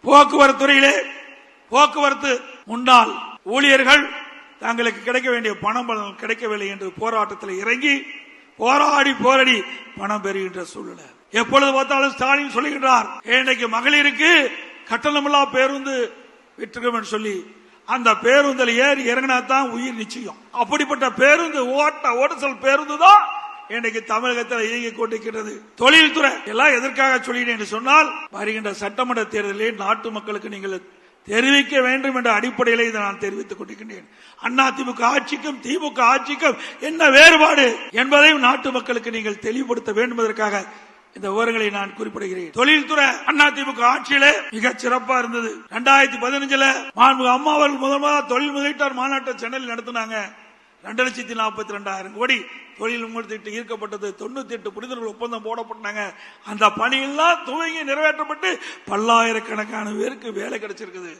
போக்குவரத்து துறையிலே போக்குவரத்து முன்னாள் ஊழியர்கள் தங்களுக்கு கிடைக்க வேண்டிய பணம் கிடைக்கவில்லை என்று போராட்டத்தில் இறங்கி போராடி பணம் பெறுகின்ற சூழ்நிலை. எப்பொழுது பார்த்தாலும் ஸ்டாலின் சொல்லுகின்றார், இன்றைக்கு மகளிருக்கு கட்டணமில்லா பேருந்து விட்டுருக்கோம் சொல்லி அந்த பேருந்தில் ஏறி இறங்கினா தான் உயிர் நிச்சயம். அப்படிப்பட்ட பேருந்து ஓட்டுதல் பேருந்து தான் இன்றைக்கு தமிழகத்தில் இயங்கிக் கொண்டிருக்கிறது. தொழில்துறை எல்லாம் எதற்காக சொல்லினேன் என்று சொன்னால், வருகின்ற சட்டமன்ற தேர்தலில் நாட்டு மக்களுக்கு நீங்கள் தெரிவிக்க வேண்டும் என்ற அடிப்படையில் இதை நான் தெரிவித்துக் கொண்டிருக்கின்றேன். அதிமுக ஆட்சிக்கும் திமுக ஆட்சிக்கும் என்ன வேறுபாடு என்பதையும் நாட்டு மக்களுக்கு நீங்கள் தெளிவுபடுத்த வேண்டும் என்பதற்காக இந்த விவரங்களை நான் குறிப்பிடுகிறேன். தொழில்துறை அதிமுக ஆட்சியில மிக சிறப்பா இருந்தது. 2015 அம்மா அவர்கள் முதல் தொழில் முதலீட்டாளர் மாநாட்டை சென்னையில் நடத்தினாங்க. 2,42,000 கோடி தொழில் முதலீட்டு ஈர்க்கப்பட்டது. 98 புரிந்துணர்வு ஒப்பந்தம் போடப்பட்டாங்க. அந்த பணியெல்லாம் துவங்கி நிறைவேற்றப்பட்டு பல்லாயிரக்கணக்கான பேருக்கு வேலை கிடைச்சிருக்குது.